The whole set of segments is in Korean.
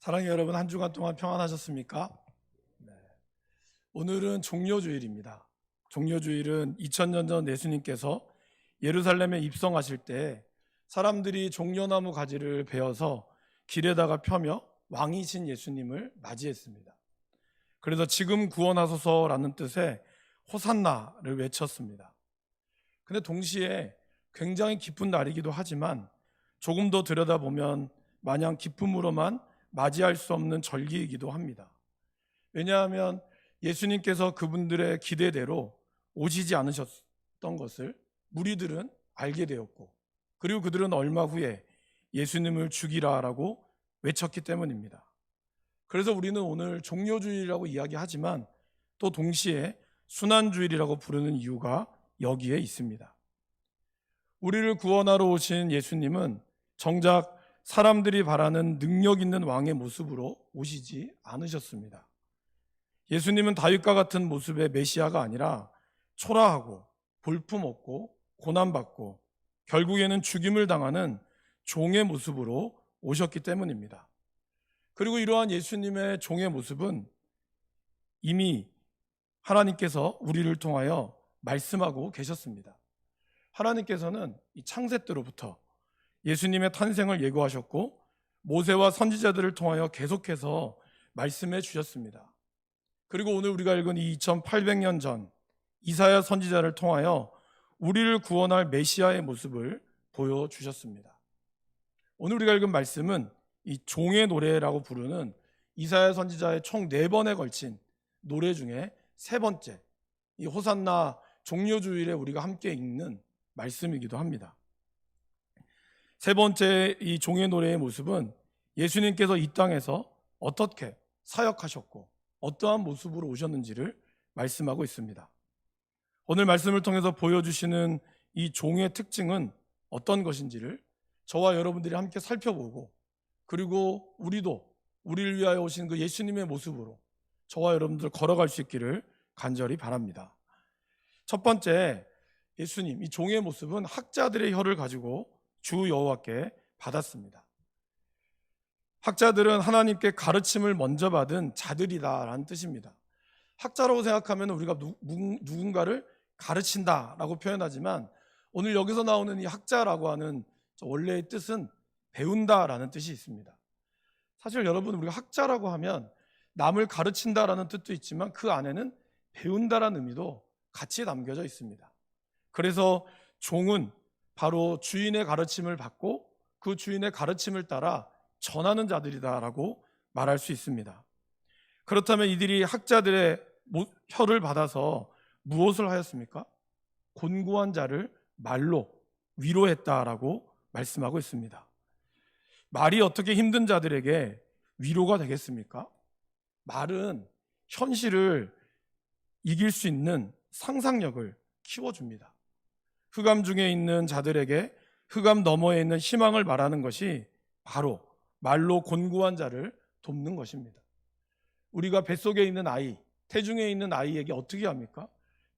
사랑의 여러분, 한 주간 동안 평안하셨습니까? 네. 오늘은 종려주일입니다. 종려주일은 2000년 전 예수님께서 예루살렘에 입성하실 때 사람들이 종려나무 가지를 베어서 길에다가 펴며 왕이신 예수님을 맞이했습니다. 그래서 지금 구원하소서라는 뜻의 호산나를 외쳤습니다. 근데 동시에 굉장히 기쁜 날이기도 하지만 조금 더 들여다보면 마냥 기쁨으로만 맞이할 수 없는 절기이기도 합니다. 왜냐하면 예수님께서 그분들의 기대대로 오시지 않으셨던 것을 무리들은 알게 되었고, 그리고 그들은 얼마 후에 예수님을 죽이라라고 외쳤기 때문입니다. 그래서 우리는 오늘 종려주일이라고 이야기하지만 또 동시에 순환주일이라고 부르는 이유가 여기에 있습니다. 우리를 구원하러 오신 예수님은 정작 사람들이 바라는 능력 있는 왕의 모습으로 오시지 않으셨습니다. 예수님은 다윗과 같은 모습의 메시아가 아니라 초라하고 볼품없고 고난받고 결국에는 죽임을 당하는 종의 모습으로 오셨기 때문입니다. 그리고 이러한 예수님의 종의 모습은 이미 하나님께서 우리를 통하여 말씀하고 계셨습니다. 하나님께서는 이 창세 때로부터 예수님의 탄생을 예고하셨고 모세와 선지자들을 통하여 계속해서 말씀해 주셨습니다. 그리고 오늘 우리가 읽은 이 2800년 전 이사야 선지자를 통하여 우리를 구원할 메시아의 모습을 보여주셨습니다. 오늘 우리가 읽은 말씀은 이 종의 노래라고 부르는 이사야 선지자의 총 4번에 걸친 노래 중에 3번째, 이 호산나 종려주일에 우리가 함께 읽는 말씀이기도 합니다. 3번째 이 종의 노래의 모습은 예수님께서 이 땅에서 어떻게 사역하셨고 어떠한 모습으로 오셨는지를 말씀하고 있습니다. 오늘 말씀을 통해서 보여주시는 이 종의 특징은 어떤 것인지를 저와 여러분들이 함께 살펴보고, 그리고 우리도 우리를 위하여 오신 그 예수님의 모습으로 저와 여러분들 걸어갈 수 있기를 간절히 바랍니다. 첫 번째, 예수님 이 종의 모습은 학자들의 혀를 가지고 주 여호와께 받았습니다. 학자들은 하나님께 가르침을 먼저 받은 자들이다라는 뜻입니다. 학자라고 생각하면 우리가 누군가를 가르친다라고 표현하지만 오늘 여기서 나오는 이 학자라고 하는 원래의 뜻은 배운다라는 뜻이 있습니다. 사실 여러분, 우리가 학자라고 하면 남을 가르친다라는 뜻도 있지만 그 안에는 배운다라는 의미도 같이 담겨져 있습니다. 그래서 종은 바로 주인의 가르침을 받고 그 주인의 가르침을 따라 전하는 자들이다라고 말할 수 있습니다. 그렇다면 이들이 학자들의 혀를 받아서 무엇을 하였습니까? 곤고한 자를 말로 위로했다라고 말씀하고 있습니다. 말이 어떻게 힘든 자들에게 위로가 되겠습니까? 말은 현실을 이길 수 있는 상상력을 키워줍니다. 흑암 중에 있는 자들에게 흑암 너머에 있는 희망을 말하는 것이 바로 말로 곤고한 자를 돕는 것입니다. 우리가 뱃속에 있는 아이, 태중에 있는 아이에게 어떻게 합니까?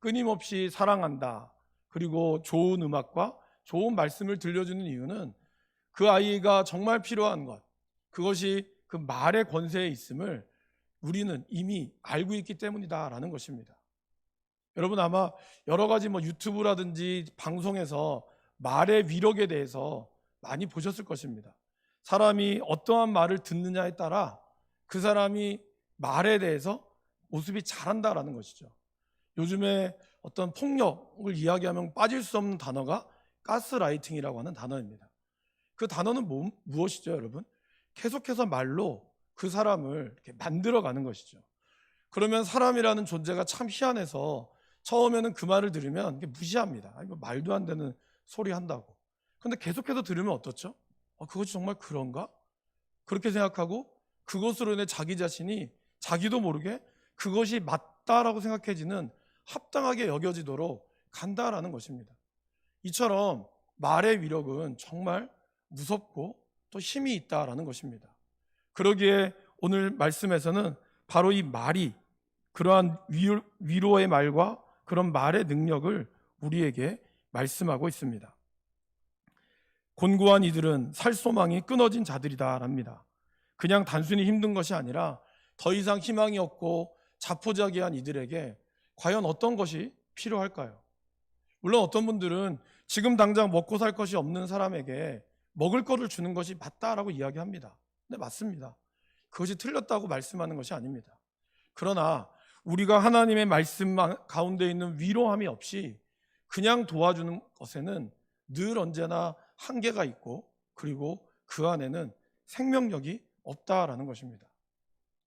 끊임없이 사랑한다, 그리고 좋은 음악과 좋은 말씀을 들려주는 이유는 그 아이가 정말 필요한 것, 그것이 그 말의 권세에 있음을 우리는 이미 알고 있기 때문이다라는 것입니다. 여러분, 아마 여러 가지 유튜브라든지 방송에서 말의 위력에 대해서 많이 보셨을 것입니다. 사람이 어떠한 말을 듣느냐에 따라 그 사람이 말에 대해서 모습이 잘한다라는 것이죠. 요즘에 어떤 폭력을 이야기하면 빠질 수 없는 단어가 가스라이팅이라고 하는 단어입니다. 그 단어는 무엇이죠, 여러분? 계속해서 말로 그 사람을 이렇게 만들어가는 것이죠. 그러면 사람이라는 존재가 참 희한해서 처음에는 그 말을 들으면 무시합니다. 말도 안 되는 소리 한다고. 그런데 계속해서 들으면 어떻죠? 그것이 정말 그런가? 그렇게 생각하고 그것으로 인해 자기 자신이 자기도 모르게 그것이 맞다라고 생각해지는, 합당하게 여겨지도록 간다라는 것입니다. 이처럼 말의 위력은 정말 무섭고 또 힘이 있다라는 것입니다. 그러기에 오늘 말씀에서는 바로 이 말이, 그러한 위로의 말과 그런 말의 능력을 우리에게 말씀하고 있습니다. 곤고한 이들은 살 소망이 끊어진 자들이다 랍니다. 그냥 단순히 힘든 것이 아니라 더 이상 희망이 없고 자포자기한 이들에게 과연 어떤 것이 필요할까요? 물론 어떤 분들은 지금 당장 먹고 살 것이 없는 사람에게 먹을 거를 주는 것이 맞다라고 이야기합니다. 네, 맞습니다. 그것이 틀렸다고 말씀하는 것이 아닙니다. 그러나 우리가 하나님의 말씀 가운데 있는 위로함이 없이 그냥 도와주는 것에는 늘 언제나 한계가 있고, 그리고 그 안에는 생명력이 없다라는 것입니다.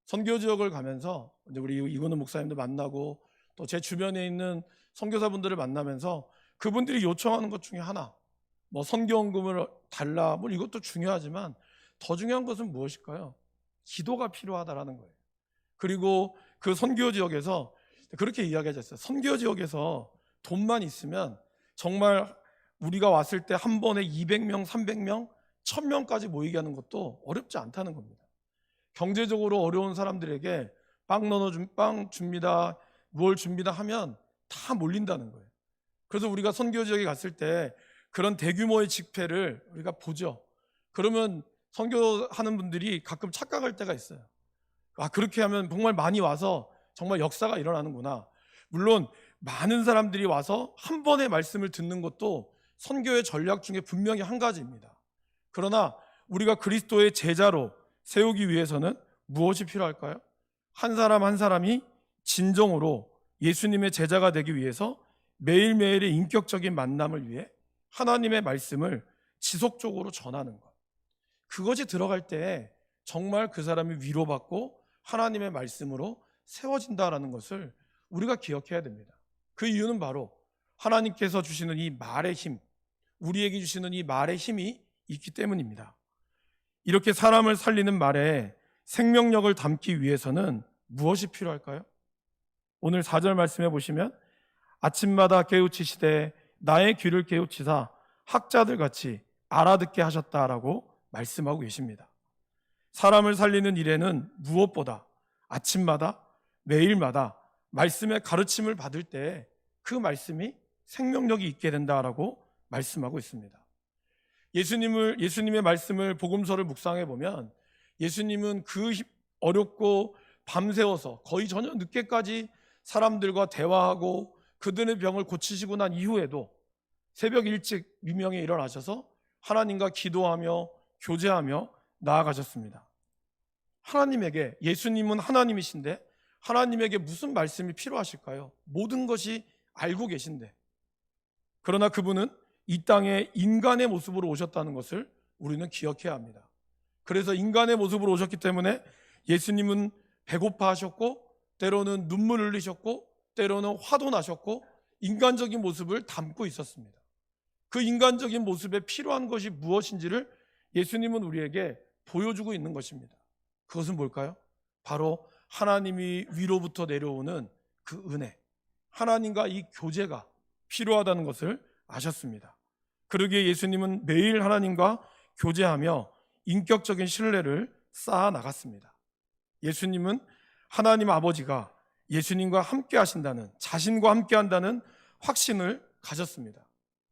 선교 지역을 가면서 우리 이근우 목사님도 만나고 또 제 주변에 있는 선교사분들을 만나면서 그분들이 요청하는 것 중에 하나, 뭐 선교원금을 달라, 뭐 이것도 중요하지만 더 중요한 것은 무엇일까요? 기도가 필요하다라는 거예요. 그리고 그 선교 지역에서 그렇게 이야기하셨어요. 선교 지역에서 돈만 있으면 정말 우리가 왔을 때 한 번에 200명, 300명, 1000명까지 모이게 하는 것도 어렵지 않다는 겁니다. 경제적으로 어려운 사람들에게 빵 줍니다, 뭘 줍니다 하면 다 몰린다는 거예요. 그래서 우리가 선교 지역에 갔을 때 그런 대규모의 집회를 우리가 보죠. 그러면 선교하는 분들이 가끔 착각할 때가 있어요. 그렇게 하면 정말 많이 와서 정말 역사가 일어나는구나. 물론 많은 사람들이 와서 한 번의 말씀을 듣는 것도 선교의 전략 중에 분명히 한 가지입니다. 그러나 우리가 그리스도의 제자로 세우기 위해서는 무엇이 필요할까요? 한 사람 한 사람이 진정으로 예수님의 제자가 되기 위해서 매일매일의 인격적인 만남을 위해 하나님의 말씀을 지속적으로 전하는 것. 그것이 들어갈 때 정말 그 사람이 위로받고 하나님의 말씀으로 세워진다라는 것을 우리가 기억해야 됩니다. 그 이유는 바로 하나님께서 주시는 이 말의 힘, 우리에게 주시는 이 말의 힘이 있기 때문입니다. 이렇게 사람을 살리는 말에 생명력을 담기 위해서는 무엇이 필요할까요? 오늘 4절 말씀해 보시면 아침마다 깨우치시되 나의 귀를 깨우치사 학자들 같이 알아듣게 하셨다라고 말씀하고 계십니다. 사람을 살리는 일에는 무엇보다 아침마다 매일마다 말씀의 가르침을 받을 때 그 말씀이 생명력이 있게 된다라고 말씀하고 있습니다. 예수님의 말씀을 복음서를 묵상해 보면 예수님은 그 어렵고 밤새워서 거의 저녁 늦게까지 사람들과 대화하고 그들의 병을 고치시고 난 이후에도 새벽 일찍 미명에 일어나셔서 하나님과 기도하며 교제하며 나아가셨습니다. 하나님에게, 예수님은 하나님이신데 하나님에게 무슨 말씀이 필요하실까요? 모든 것이 알고 계신데, 그러나 그분은 이 땅에 인간의 모습으로 오셨다는 것을 우리는 기억해야 합니다. 그래서 인간의 모습으로 오셨기 때문에 예수님은 배고파 하셨고, 때로는 눈물 흘리셨고, 때로는 화도 나셨고, 인간적인 모습을 담고 있었습니다. 그 인간적인 모습에 필요한 것이 무엇인지를 예수님은 우리에게 보여주고 있는 것입니다. 그것은 뭘까요? 바로 하나님이 위로부터 내려오는 그 은혜, 하나님과 이 교제가 필요하다는 것을 아셨습니다. 그러기에 예수님은 매일 하나님과 교제하며 인격적인 신뢰를 쌓아 나갔습니다. 예수님은 하나님 아버지가 예수님과 함께 하신다는, 자신과 함께 한다는 확신을 가졌습니다.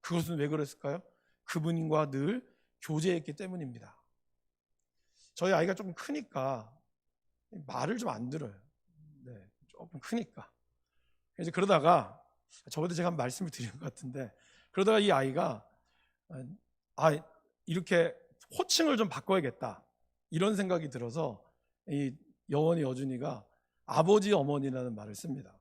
그것은 왜 그랬을까요? 그분과 늘 교제했기 때문입니다. 저희 아이가 조금 크니까 말을 좀 안 들어요. 네, 조금 크니까. 이제 그러다가 저번에 제가 한 말씀을 드린 것 같은데, 그러다가 이 아이가 이렇게 호칭을 좀 바꿔야겠다 이런 생각이 들어서 이 여원이 여준이가 아버지 어머니라는 말을 씁니다.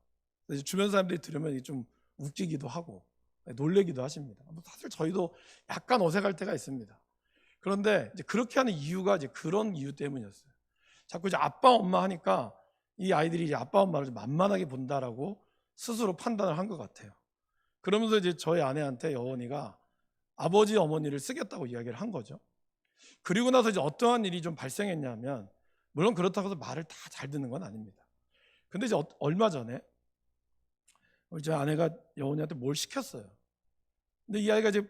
그래서 주변 사람들이 들으면 좀 웃기기도 하고 놀래기도 하십니다. 사실 저희도 약간 어색할 때가 있습니다. 그런데 이제 그렇게 하는 이유가 이제 그런 이유 때문이었어요. 자꾸 이제 아빠 엄마 하니까 이 아이들이 이제 아빠 엄마를 좀 만만하게 본다라고 스스로 판단을 한 것 같아요. 그러면서 이제 저희 아내한테 여원이가 아버지 어머니를 쓰겠다고 이야기를 한 거죠. 그리고 나서 이제 어떠한 일이 좀 발생했냐면, 물론 그렇다고 해서 말을 다 잘 듣는 건 아닙니다. 근데 이제 얼마 전에 저희 아내가 여원이한테 뭘 시켰어요. 근데 이 아이가 이제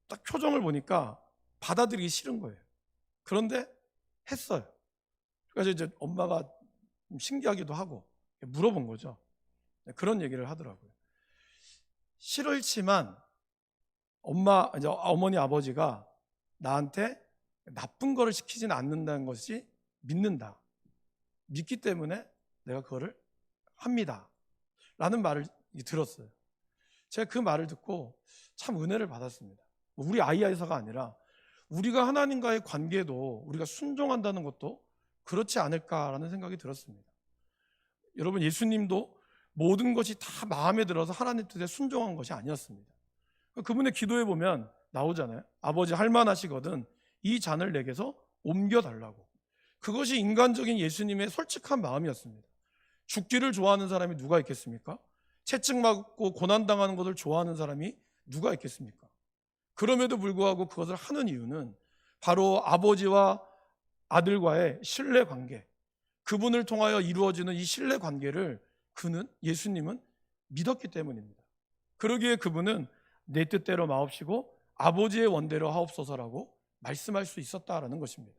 딱 표정을 보니까 받아들이기 싫은 거예요. 그런데 했어요. 그래서 이제 엄마가 좀 신기하기도 하고 물어본 거죠. 그런 얘기를 하더라고요. 싫지만 어머니 아버지가 나한테 나쁜 거를 시키지는 않는다는 것이 믿는다. 믿기 때문에 내가 그거를 합니다. 라는 말을 들었어요. 제가 그 말을 듣고 참 은혜를 받았습니다. 우리 아이에서가 아니라 우리가 하나님과의 관계도 우리가 순종한다는 것도 그렇지 않을까라는 생각이 들었습니다. 여러분, 예수님도 모든 것이 다 마음에 들어서 하나님 뜻에 순종한 것이 아니었습니다. 그분의 기도에 보면 나오잖아요. 아버지, 할만하시거든 이 잔을 내게서 옮겨달라고. 그것이 인간적인 예수님의 솔직한 마음이었습니다. 죽기를 좋아하는 사람이 누가 있겠습니까? 채찍맞고 고난당하는 것을 좋아하는 사람이 누가 있겠습니까? 그럼에도 불구하고 그것을 하는 이유는 바로 아버지와 아들과의 신뢰관계, 그분을 통하여 이루어지는 이 신뢰관계를 예수님은 믿었기 때문입니다. 그러기에 그분은 내 뜻대로 마옵시고 아버지의 원대로 하옵소서라고 말씀할 수 있었다라는 것입니다.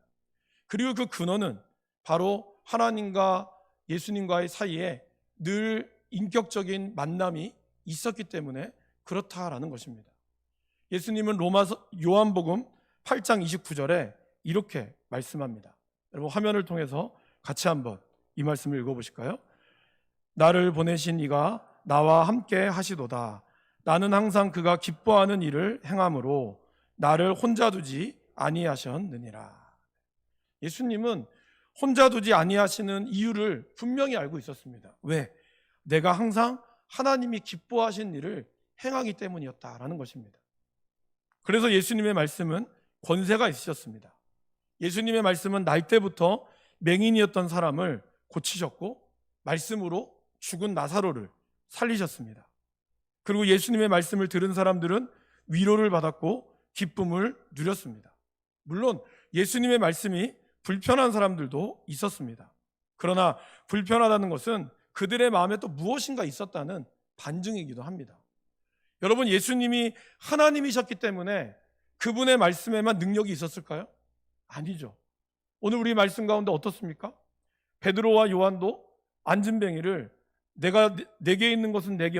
그리고 그 근원은 바로 하나님과 예수님과의 사이에 늘 인격적인 만남이 있었기 때문에 그렇다라는 것입니다. 예수님은 요한복음 8장 29절에 이렇게 말씀합니다. 여러분, 화면을 통해서 같이 한번 이 말씀을 읽어보실까요? 나를 보내신 이가 나와 함께 하시도다. 나는 항상 그가 기뻐하는 일을 행함으로 나를 혼자 두지 아니하셨느니라. 예수님은 혼자 두지 아니하시는 이유를 분명히 알고 있었습니다. 왜? 내가 항상 하나님이 기뻐하신 일을 행하기 때문이었다라는 것입니다. 그래서 예수님의 말씀은 권세가 있으셨습니다. 예수님의 말씀은 날 때부터 맹인이었던 사람을 고치셨고 말씀으로 죽은 나사로를 살리셨습니다. 그리고 예수님의 말씀을 들은 사람들은 위로를 받았고 기쁨을 누렸습니다. 물론 예수님의 말씀이 불편한 사람들도 있었습니다. 그러나 불편하다는 것은 그들의 마음에 또 무엇인가 있었다는 반증이기도 합니다. 여러분, 예수님이 하나님이셨기 때문에 그분의 말씀에만 능력이 있었을까요? 아니죠. 오늘 우리 말씀 가운데 어떻습니까? 베드로와 요한도 안진뱅이를 내게 있는 것은 내게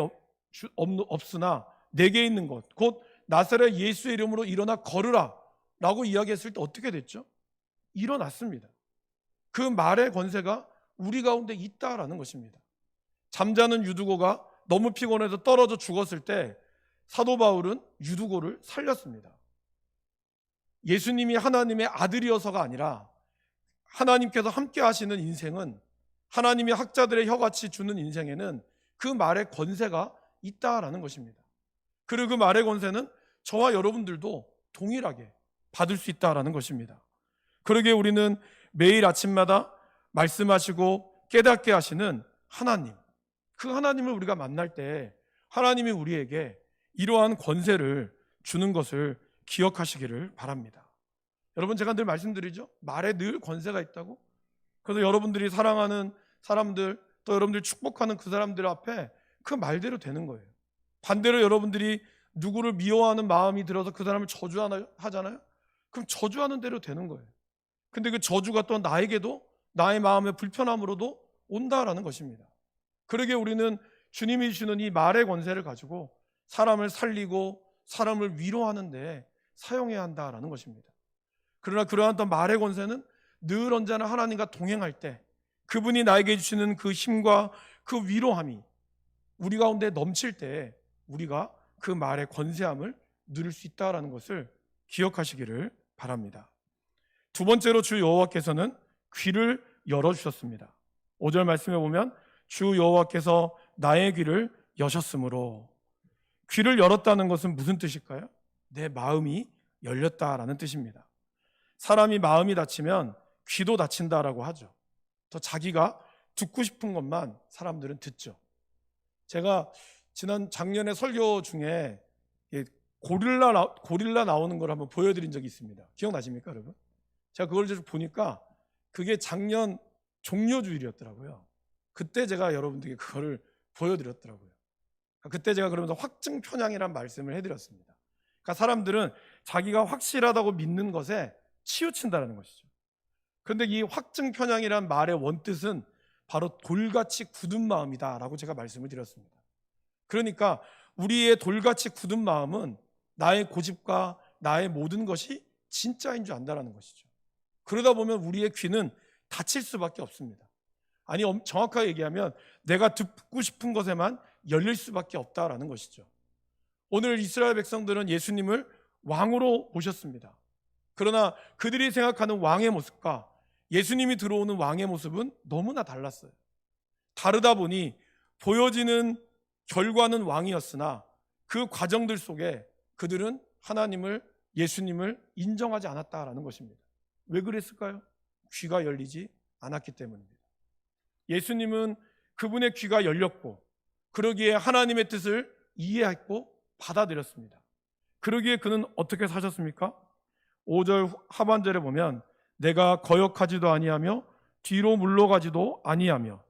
없으나 내게 있는 것 곧 나사렛 예수의 이름으로 일어나 걸으라 라고 이야기했을 때 어떻게 됐죠? 일어났습니다. 그 말의 권세가 우리 가운데 있다라는 것입니다. 잠자는 유두고가 너무 피곤해서 떨어져 죽었을 때 사도 바울은 유두고를 살렸습니다. 예수님이 하나님의 아들이어서가 아니라 하나님께서 함께 하시는 인생은, 하나님이 학자들의 혀같이 주는 인생에는 그 말의 권세가 있다라는 것입니다. 그리고 그 말의 권세는 저와 여러분들도 동일하게 받을 수 있다라는 것입니다. 그러기에 우리는 매일 아침마다 말씀하시고 깨닫게 하시는 하나님, 그 하나님을 우리가 만날 때 하나님이 우리에게 이러한 권세를 주는 것을 기억하시기를 바랍니다. 여러분, 제가 늘 말씀드리죠. 말에 늘 권세가 있다고. 그래서 여러분들이 사랑하는 사람들, 또 여러분들이 축복하는 그 사람들 앞에 그 말대로 되는 거예요. 반대로 여러분들이 누구를 미워하는 마음이 들어서 그 사람을 저주하잖아요. 그럼 저주하는 대로 되는 거예요. 근데 그 저주가 또 나에게도 나의 마음의 불편함으로도 온다라는 것입니다. 그러기에 우리는 주님이 주는 이 말의 권세를 가지고 사람을 살리고 사람을 위로하는 데 사용해야 한다라는 것입니다. 그러나 그러한 또 말의 권세는 늘 언제나 하나님과 동행할 때 그분이 나에게 주시는 그 힘과 그 위로함이 우리 가운데 넘칠 때 우리가 그 말의 권세함을 누릴 수 있다는 것을 기억하시기를 바랍니다. 두 번째로 주 여호와께서는 귀를 열어주셨습니다. 5절 말씀에 보면 주 여호와께서 나의 귀를 여셨으므로, 귀를 열었다는 것은 무슨 뜻일까요? 내 마음이 열렸다라는 뜻입니다. 사람이 마음이 닫히면 귀도 닫힌다라고 하죠. 더 자기가 듣고 싶은 것만 사람들은 듣죠. 제가 작년에 설교 중에 고릴라 나오는 걸 한번 보여드린 적이 있습니다. 기억나십니까, 여러분? 제가 그걸 보니까 그게 작년 종료주일이었더라고요. 그때 제가 여러분들에게 그거를 보여드렸더라고요. 그때 제가 그러면서 확증 편향이라는 말씀을 해드렸습니다. 그러니까 사람들은 자기가 확실하다고 믿는 것에 치우친다는 것이죠. 그런데 이 확증 편향이란 말의 원뜻은 바로 돌같이 굳은 마음이다라고 제가 말씀을 드렸습니다. 그러니까 우리의 돌같이 굳은 마음은 나의 고집과 나의 모든 것이 진짜인 줄 안다라는 것이죠. 그러다 보면 우리의 귀는 닫힐 수밖에 없습니다. 아니, 정확하게 얘기하면 내가 듣고 싶은 것에만 열릴 수밖에 없다라는 것이죠. 오늘 이스라엘 백성들은 예수님을 왕으로 모셨습니다. 그러나 그들이 생각하는 왕의 모습과 예수님이 들어오는 왕의 모습은 너무나 달랐어요. 다르다 보니 보여지는 결과는 왕이었으나 그 과정들 속에 그들은 하나님을, 예수님을 인정하지 않았다라는 것입니다. 왜 그랬을까요? 귀가 열리지 않았기 때문입니다. 예수님은 그분의 귀가 열렸고 그러기에 하나님의 뜻을 이해했고 받아들였습니다. 그러기에 그는 어떻게 사셨습니까? 5절 하반절에 보면 내가 거역하지도 아니하며 뒤로 물러가지도 아니하며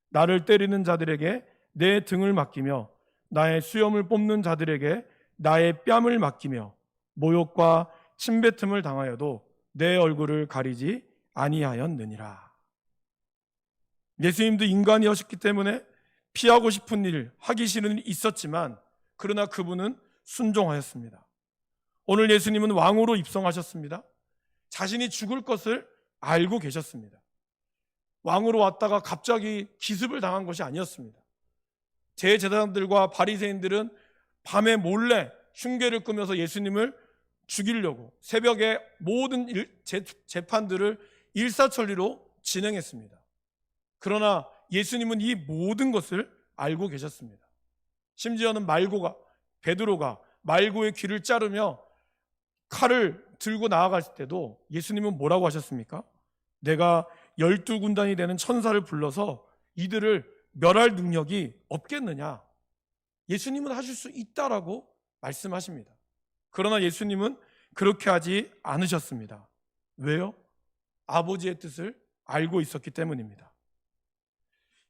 나를 때리는 자들에게 내 등을 맡기며 나의 수염을 뽑는 자들에게 나의 뺨을 맡기며 모욕과 침뱉음을 당하여도 내 얼굴을 가리지 아니하였느니라. 예수님도 인간이었기 때문에 피하고 싶은 일, 하기 싫은 일이 있었지만 그러나 그분은 순종하였습니다. 오늘 예수님은 왕으로 입성하셨습니다. 자신이 죽을 것을 알고 계셨습니다. 왕으로 왔다가 갑자기 기습을 당한 것이 아니었습니다. 제사장들과 바리새인들은 밤에 몰래 흉계를 끄면서 예수님을 죽이려고 새벽에 모든 재판들을 일사천리로 진행했습니다. 그러나 예수님은 이 모든 것을 알고 계셨습니다. 심지어는 베드로가 말고의 귀를 자르며 칼을 들고 나아갈 때도 예수님은 뭐라고 하셨습니까? 내가 12군단이 되는 천사를 불러서 이들을 멸할 능력이 없겠느냐? 예수님은 하실 수 있다라고 말씀하십니다. 그러나 예수님은 그렇게 하지 않으셨습니다. 왜요? 아버지의 뜻을 알고 있었기 때문입니다.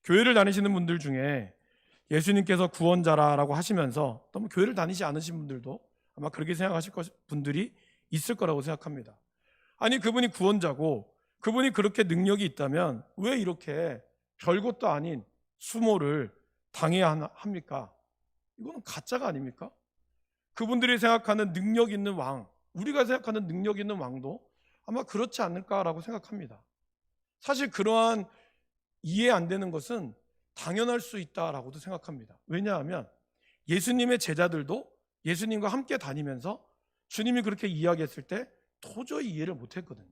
교회를 다니시는 분들 중에 예수님께서 구원자라고 하시면서 또 교회를 다니지 않으신 분들도 아마 그렇게 생각하실 분들이 있을 거라고 생각합니다. 아니, 그분이 구원자고 그분이 그렇게 능력이 있다면 왜 이렇게 별것도 아닌 수모를 당해야 합니까? 이거는 가짜가 아닙니까? 그분들이 생각하는 능력 있는 왕, 우리가 생각하는 능력 있는 왕도 아마 그렇지 않을까라고 생각합니다. 사실 그러한 이해 안 되는 것은 당연할 수 있다라고도 생각합니다. 왜냐하면 예수님의 제자들도 예수님과 함께 다니면서 주님이 그렇게 이야기했을 때 도저히 이해를 못했거든요.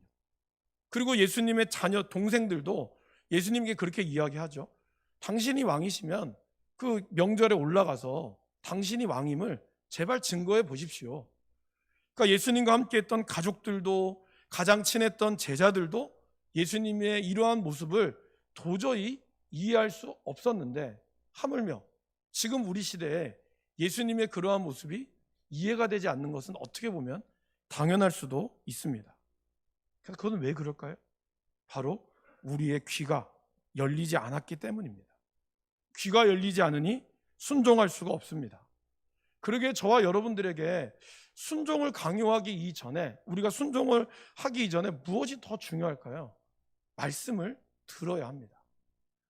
그리고 예수님의 자녀 동생들도 예수님께 그렇게 이야기하죠. 당신이 왕이시면 그 명절에 올라가서 당신이 왕임을 제발 증거해 보십시오. 그러니까 예수님과 함께 했던 가족들도, 가장 친했던 제자들도 예수님의 이러한 모습을 도저히 이해할 수 없었는데, 하물며 지금 우리 시대에 예수님의 그러한 모습이 이해가 되지 않는 것은 어떻게 보면 당연할 수도 있습니다. 그래서 그건 왜 그럴까요? 바로 우리의 귀가 열리지 않았기 때문입니다. 귀가 열리지 않으니 순종할 수가 없습니다. 그러기에 저와 여러분들에게 순종을 강요하기 이전에, 우리가 순종을 하기 이전에 무엇이 더 중요할까요? 말씀을 들어야 합니다.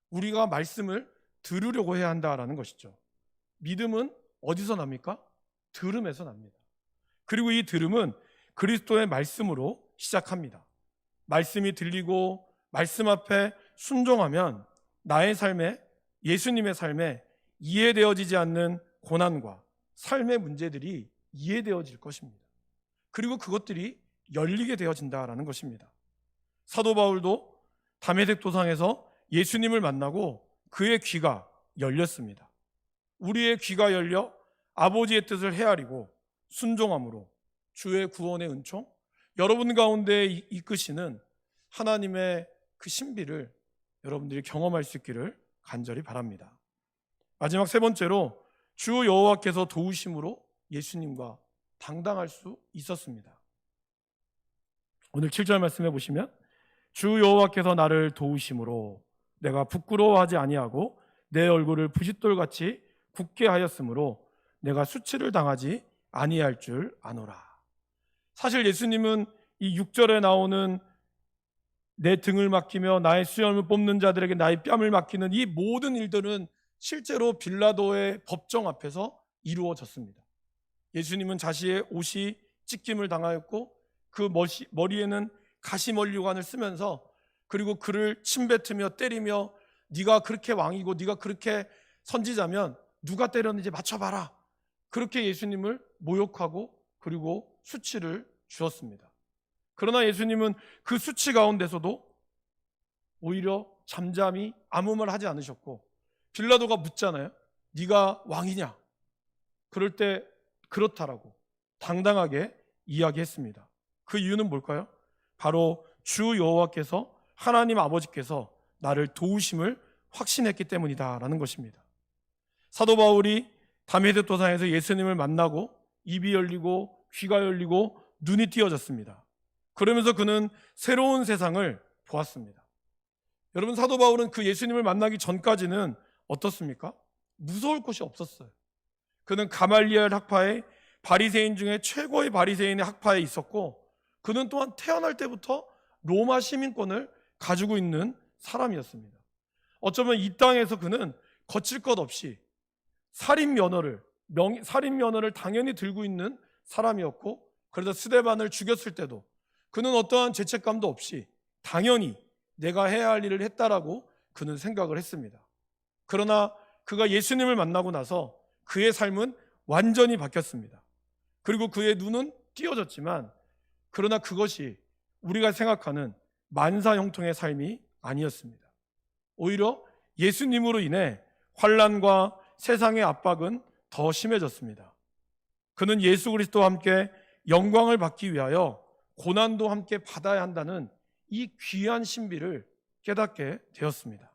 우리가 말씀을 들으려고 해야 한다라는 것이죠. 믿음은 어디서 납니까? 들음에서 납니다. 그리고 이 들음은 그리스도의 말씀으로 시작합니다. 말씀이 들리고 말씀 앞에 순종하면 나의 삶에, 예수님의 삶에 이해되어지지 않는 고난과 삶의 문제들이 이해되어질 것입니다. 그리고 그것들이 열리게 되어진다라는 것입니다. 사도 바울도 다메섹 도상에서 예수님을 만나고 그의 귀가 열렸습니다. 우리의 귀가 열려 아버지의 뜻을 헤아리고 순종함으로 주의 구원의 은총, 여러분 가운데 이끄시는 하나님의 그 신비를 여러분들이 경험할 수 있기를 간절히 바랍니다. 마지막 세 번째로, 주 여호와께서 도우심으로 예수님과 당당할 수 있었습니다. 오늘 7절 말씀해 보시면 주 여호와께서 나를 도우심으로 내가 부끄러워하지 아니하고 내 얼굴을 부싯돌같이 굳게 하였으므로 내가 수치를 당하지 아니할 줄 아노라. 사실 예수님은 이 6절에 나오는 내 등을 맡기며 나의 수염을 뽑는 자들에게 나의 뺨을 맡기는 이 모든 일들은 실제로 빌라도의 법정 앞에서 이루어졌습니다. 예수님은 자신의 옷이 찢김을 당하였고 그 머리에는 가시멀리관을 쓰면서 그리고 그를 침뱉으며 때리며 네가 그렇게 왕이고 네가 그렇게 선지자면 누가 때렸는지 맞춰봐라. 그렇게 예수님을 모욕하고 그리고 수치를 주었습니다. 그러나 예수님은 그 수치 가운데서도 오히려 잠잠히 아무 말 하지 않으셨고, 빌라도가 묻잖아요. 네가 왕이냐? 그럴 때 그렇다라고 당당하게 이야기했습니다. 그 이유는 뭘까요? 바로 주 여호와께서, 하나님 아버지께서 나를 도우심을 확신했기 때문이다라는 것입니다. 사도 바울이 다메섹 도상에서 예수님을 만나고 입이 열리고 귀가 열리고 눈이 띄어졌습니다. 그러면서 그는 새로운 세상을 보았습니다. 여러분, 사도 바울은 그 예수님을 만나기 전까지는 어떻습니까? 무서울 곳이 없었어요. 그는 가말리엘 학파의 바리새인 중에 최고의 바리새인의 학파에 있었고, 그는 또한 태어날 때부터 로마 시민권을 가지고 있는 사람이었습니다. 어쩌면 이 땅에서 그는 거칠 것 없이 살인 면허를 당연히 들고 있는 사람이었고, 그래서 스데반을 죽였을 때도 그는 어떠한 죄책감도 없이 당연히 내가 해야 할 일을 했다라고 그는 생각을 했습니다. 그러나 그가 예수님을 만나고 나서 그의 삶은 완전히 바뀌었습니다. 그리고 그의 눈은 띄어졌지만, 그러나 그것이 우리가 생각하는 만사형통의 삶이 아니었습니다. 오히려 예수님으로 인해 환난과 세상의 압박은 더 심해졌습니다. 그는 예수 그리스도와 함께 영광을 받기 위하여 고난도 함께 받아야 한다는 이 귀한 신비를 깨닫게 되었습니다.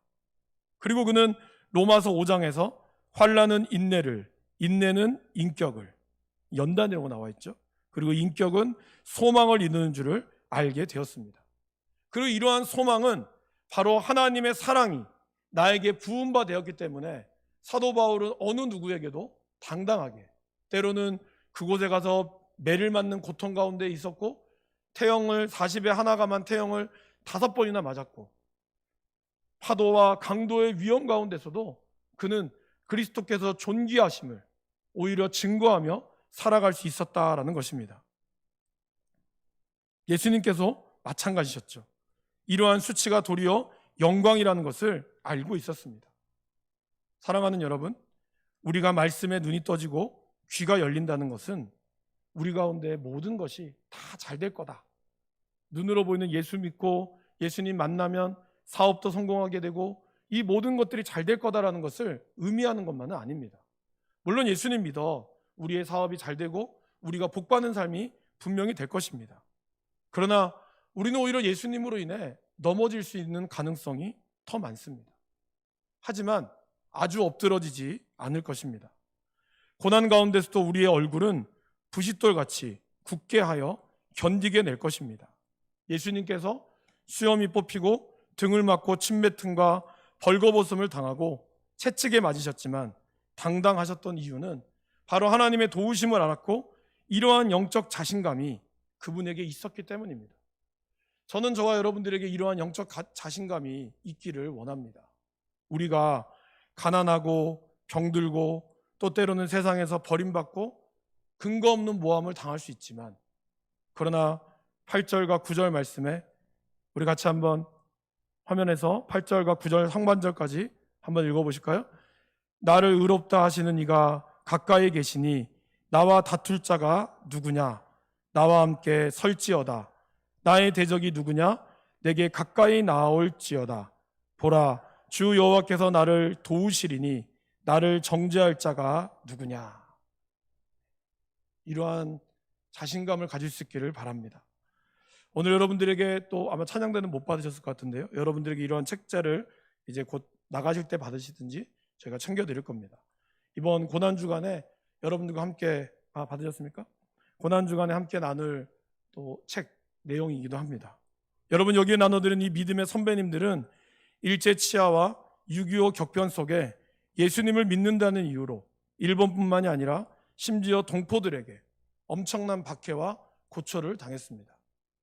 그리고 그는 로마서 5장에서 환난은 인내를, 인내는 인격을, 연단이라고 나와 있죠. 그리고 인격은 소망을 이루는 줄을 알게 되었습니다. 그리고 이러한 소망은 바로 하나님의 사랑이 나에게 부음바 되었기 때문에 사도 바울은 어느 누구에게도 당당하게, 때로는 그곳에 가서 매를 맞는 고통 가운데 있었고, 태형을 40에 하나가만 태형을 5번이나 맞았고, 파도와 강도의 위험 가운데서도 그는 그리스도께서 존귀하심을 오히려 증거하며 살아갈 수 있었다라는 것입니다. 예수님께서 마찬가지셨죠. 이러한 수치가 도리어 영광이라는 것을 알고 있었습니다. 사랑하는 여러분, 우리가 말씀에 눈이 떠지고 귀가 열린다는 것은 우리 가운데 모든 것이 다 잘 될 거다, 눈으로 보이는 예수 믿고 예수님 만나면 사업도 성공하게 되고 이 모든 것들이 잘 될 거다라는 것을 의미하는 것만은 아닙니다. 물론 예수님 믿어 우리의 사업이 잘 되고 우리가 복받는 삶이 분명히 될 것입니다. 그러나 우리는 오히려 예수님으로 인해 넘어질 수 있는 가능성이 더 많습니다. 하지만 아주 엎드러지지 않을 것입니다. 고난 가운데서도 우리의 얼굴은 부싯돌같이 굳게 하여 견디게 낼 것입니다. 예수님께서 수염이 뽑히고 등을 맞고 침뱉음과 벌거벗음을 당하고 채찍에 맞으셨지만 당당하셨던 이유는 바로 하나님의 도우심을 알았고 이러한 영적 자신감이 그분에게 있었기 때문입니다. 저는 저와 여러분들에게 이러한 영적 자신감이 있기를 원합니다. 우리가 가난하고 병들고 또 때로는 세상에서 버림받고 근거 없는 모함을 당할 수 있지만, 그러나 8절과 9절 말씀에 우리 같이 한번 화면에서 8절과 9절 상반절까지 한번 읽어보실까요? 나를 의롭다 하시는 이가 가까이 계시니 나와 다툴 자가 누구냐? 나와 함께 설지어다. 나의 대적이 누구냐? 내게 가까이 나아올지어다. 보라, 주 여호와께서 나를 도우시리니 나를 정죄할 자가 누구냐? 이러한 자신감을 가질 수 있기를 바랍니다. 오늘 여러분들에게 또 아마 찬양대는 못 받으셨을 것 같은데요, 여러분들에게 이러한 책자를 이제 곧 나가실 때 받으시든지 제가 챙겨드릴 겁니다. 이번 고난주간에 여러분들과 함께 받으셨습니까? 고난주간에 함께 나눌 또 책 내용이기도 합니다. 여러분, 여기에 나눠드린 이 믿음의 선배님들은 일제치하와 6.25 격변 속에 예수님을 믿는다는 이유로 일본뿐만이 아니라 심지어 동포들에게 엄청난 박해와 고초를 당했습니다.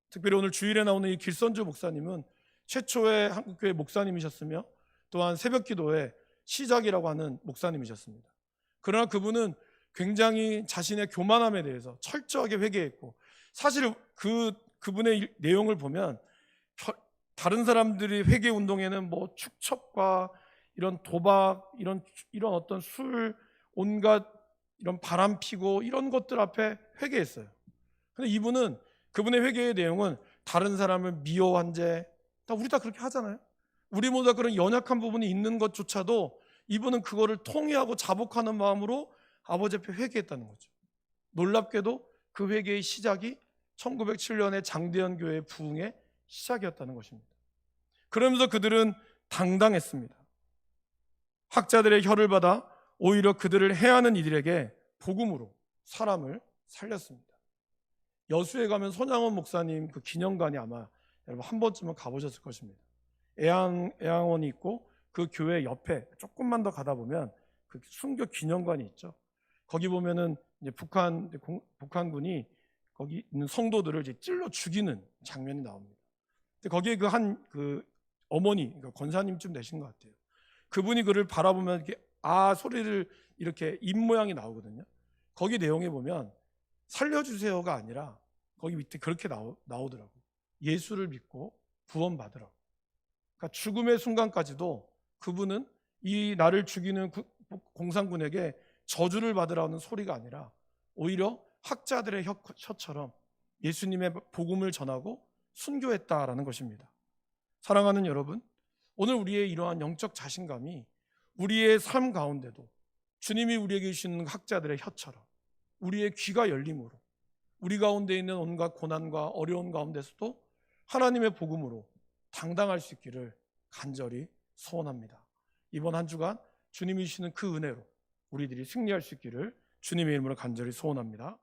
특별히 오늘 주일에 나오는 이 길선주 목사님은 최초의 한국교회 목사님이셨으며 또한 새벽기도의 시작이라고 하는 목사님이셨습니다. 그러나 그분은 굉장히 자신의 교만함에 대해서 철저하게 회개했고, 사실 그분의 내용을 보면 다른 사람들이 회개 운동에는 뭐 축척과 이런 도박, 이런 어떤 술, 온갖 이런 바람 피고 이런 것들 앞에 회개했어요. 근데 이분은, 그분의 회개의 내용은 다른 사람을 미워한 죄, 우리 다 그렇게 하잖아요. 우리 모두 다 그런 연약한 부분이 있는 것조차도 이분은 그거를 통회하고 자복하는 마음으로 아버지 앞에 회개했다는 거죠. 놀랍게도 그 회개의 시작이 1907년에 장대현 교회 부흥의 시작이었다는 것입니다. 그러면서 그들은 당당했습니다. 학자들의 혀를 받아 오히려 그들을 해하는 이들에게 복음으로 사람을 살렸습니다. 여수에 가면 손양원 목사님 그 기념관이 아마 여러분 한 번쯤은 가보셨을 것입니다. 애양원이 있고 그 교회 옆에 조금만 더 가다 보면 그 순교 기념관이 있죠. 거기 보면은 이제 북한군이 거기 있는 성도들을 이제 찔러 죽이는 장면이 나옵니다. 근데 거기에 그 어머니, 그러니까 권사님쯤 되신 것 같아요. 그분이 그를 바라보면 이렇게 소리를 이렇게 입 모양이 나오거든요. 거기 내용에 보면 살려주세요가 아니라 거기 밑에 그렇게 나오더라고요. 예수를 믿고 구원받으라고. 그러니까 죽음의 순간까지도 그분은 이 나를 죽이는 공산군에게 저주를 받으라는 소리가 아니라 오히려 학자들의 혀처럼 예수님의 복음을 전하고 순교했다라는 것입니다. 사랑하는 여러분, 오늘 우리의 이러한 영적 자신감이 우리의 삶 가운데도 주님이 우리에게 주시는 학자들의 혀처럼 우리의 귀가 열림으로 우리 가운데 있는 온갖 고난과 어려운 가운데서도 하나님의 복음으로 당당할 수 있기를 간절히 소원합니다. 이번 한 주간 주님이 주시는 그 은혜로 우리들이 승리할 수 있기를 주님의 이름으로 간절히 소원합니다.